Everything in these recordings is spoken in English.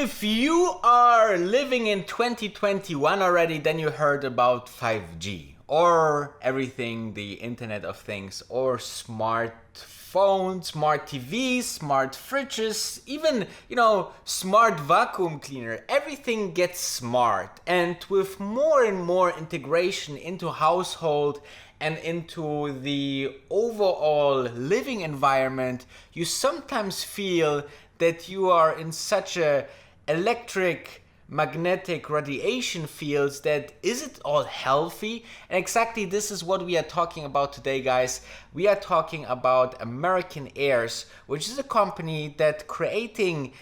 If you are living in 2021 already, then you heard about 5G or everything, the Internet of Things, or smartphones, smart TVs, smart fridges, even, smart vacuum cleaner. Everything gets smart. And with more and more integration into household and into the overall living environment, you sometimes feel that you are in such a electric magnetic radiation fields that is it all healthy? And exactly this is what we are talking about today, guys. We are talking about American Airs, which is a company that creating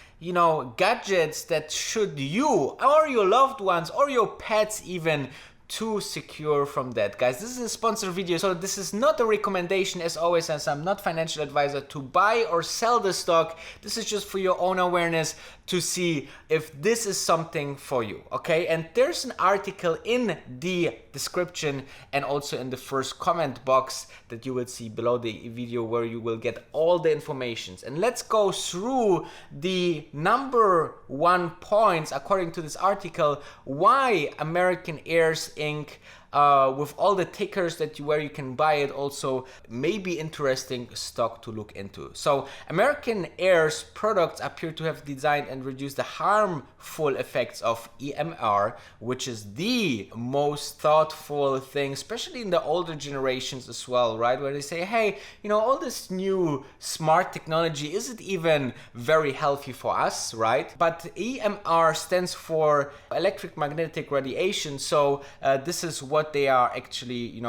gadgets that should you or your loved ones or your pets even to secure from that. Guys, this is a sponsored video, so this is not a recommendation, as always, as I'm not financial advisor, to buy or sell the stock. This is just for your own awareness to see if this is something for you, okay? And there's an article in the description and also in the first comment box that you will see below the video where you will get all the informations. And let's go through the number one points according to this article why American Airs Inc. With all the tickers where you can buy it also may be interesting stock to look into. So American Air's products appear to have designed and reduced the harmful effects of EMR, which is the most thoughtful thing, especially in the older generations as well, right? Where they say, hey, all this new smart technology, is it even very healthy for us, right? But EMR stands for electromagnetic radiation. So this is what they are actually,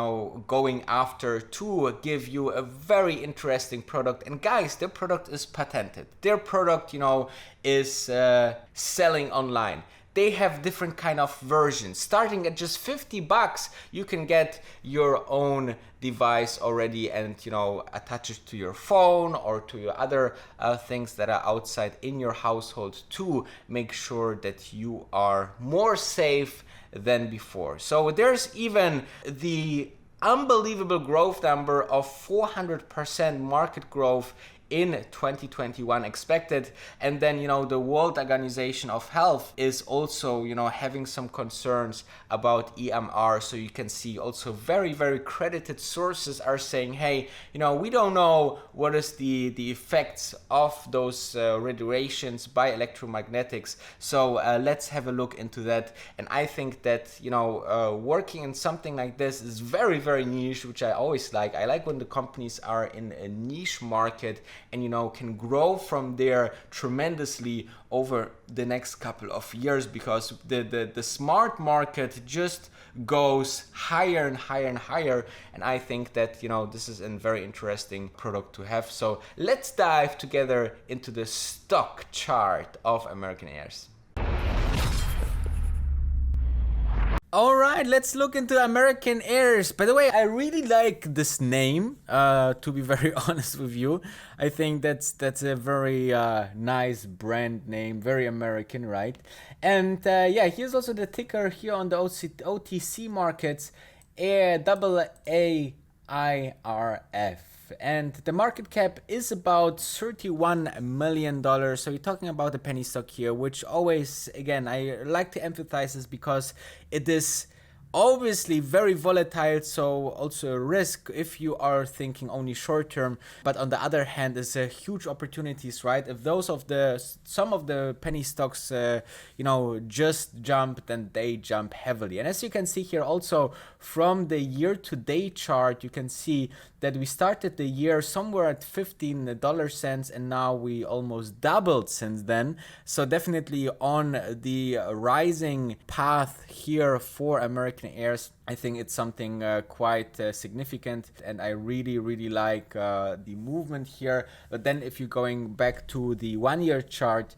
going after to give you a very interesting product. And guys, their product is patented. Their product, is selling online. They have different kind of versions. Starting at just $50, you can get your own device already and attach it to your phone or to your other things that are outside in your household to make sure that you are more safe than before. So there's even the unbelievable growth number of 400% market growth in 2021 expected. And then the World Organization of Health is also having some concerns about EMR. So you can see also very, very credited sources are saying, hey, we don't know what is the effects of those radiations by electromagnetics. So let's have a look into that. And I think that working in something like this is very, very niche, which I always like. I like when the companies are in a niche market and can grow from there tremendously over the next couple of years, because the smart market just goes higher and higher and higher. And I think that this is a very interesting product to have. So let's dive together into the stock chart of American Airs. All right, let's look into American Airs. By the way, I really like this name, to be very honest with you. I think that's a very nice brand name, very American, right? And here's also the ticker here on the OTC markets, AAIRF. And the market cap is about $31 million. So you're talking about a penny stock here, which always, again, I like to emphasize this because it is obviously very volatile, so also a risk if you are thinking only short term. But on the other hand, there's a huge opportunities, right? If some of the penny stocks just jump, then they jump heavily. And as you can see here also from the year to date chart, you can see that we started the year somewhere at $15 and now we almost doubled since then. So definitely on the rising path here for American Airs. I think it's something quite significant, and I really, really like the movement here. But then if you're going back to the 1 year chart,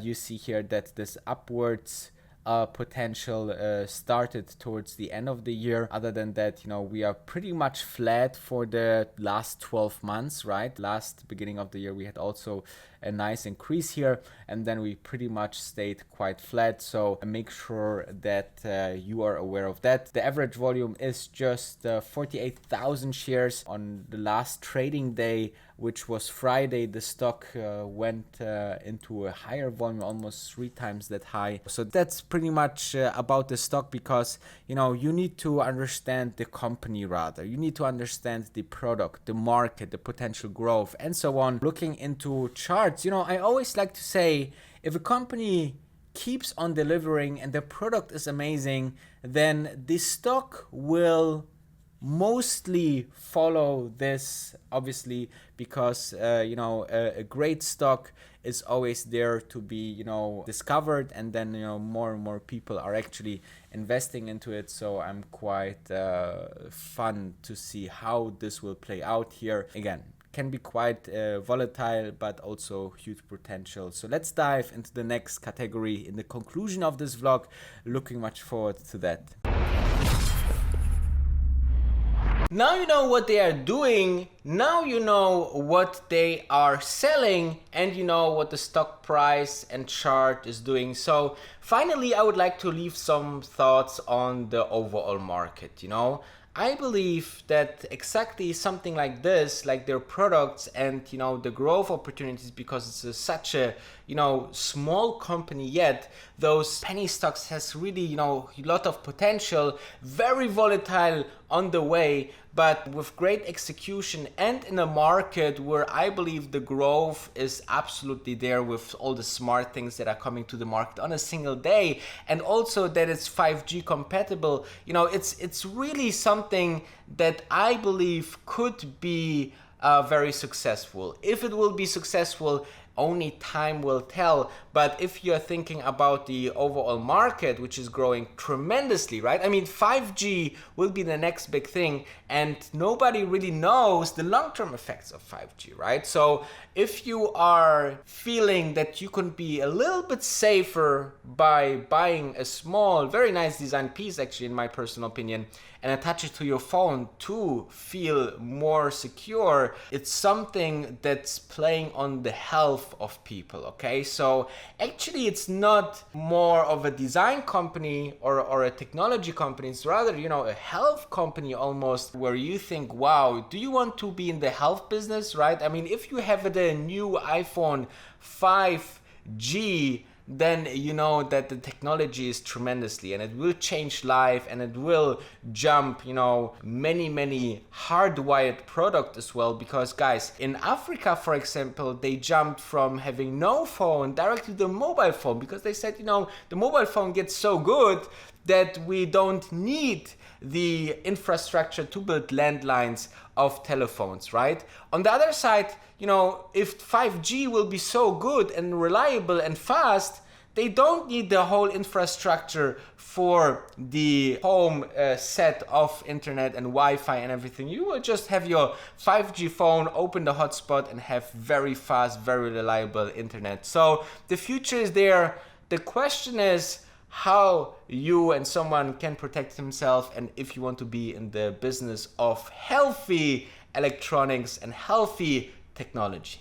you see here that this upwards potential started towards the end of the year. Other than that, we are pretty much flat for the last 12 months, right? Last beginning of the year, we had also a nice increase here, and then we pretty much stayed quite flat. So make sure that you are aware of that. The average volume is just 48,000 shares on the last trading day, which was Friday. The stock went into a higher volume, almost 3 times that high. So that's pretty much about the stock, because you need to understand the company, rather you need to understand the product, the market, the potential growth, and so on. Looking into charts, I always like to say, if a company keeps on delivering and the product is amazing, then the stock will mostly follow this, obviously, because a great stock is always there to be discovered, and then more and more people are actually investing into it. So I'm quite fun to see how this will play out here. Again, can be quite volatile, but also huge potential. So let's dive into the next category in the conclusion of this vlog. Looking much forward to that. Now you know what they are doing, now you know what they are selling, and you know what the stock price and chart is doing. So finally, I would like to leave some thoughts on the overall market. I believe that exactly something like this, like their products and the growth opportunities, because it's such a small company yet, those penny stocks has really a lot of potential, very volatile on the way, but with great execution, and in a market where I believe the growth is absolutely there with all the smart things that are coming to the market on a single day, and also that it's 5G compatible. It's really something that I believe could be very successful. If it will be successful, only time will tell. But if you're thinking about the overall market, which is growing tremendously, right? 5G will be the next big thing, and nobody really knows the long-term effects of 5G, right? So if you are feeling that you can be a little bit safer by buying a small, very nice design piece, actually, in my personal opinion, and attach it to your phone to feel more secure, it's something that's playing on the health of people, okay? So actually, it's not more of a design company or a technology company. It's rather, a health company almost, where you think, wow, do you want to be in the health business, right? If you have the new iPhone 5G, then you know that the technology is tremendously, and it will change life, and it will jump many hardwired product as well. Because guys, in Africa, for example, they jumped from having no phone directly to the mobile phone, because they said the mobile phone gets so good that we don't need the infrastructure to build landlines of telephones, right? On the other side, if 5G will be so good and reliable and fast, they don't need the whole infrastructure for the home set of internet and Wi-Fi and everything. You will just have your 5G phone, open the hotspot, and have very fast, very reliable internet. So the future is there. The question is how you and someone can protect himself, and if you want to be in the business of healthy electronics and healthy technology.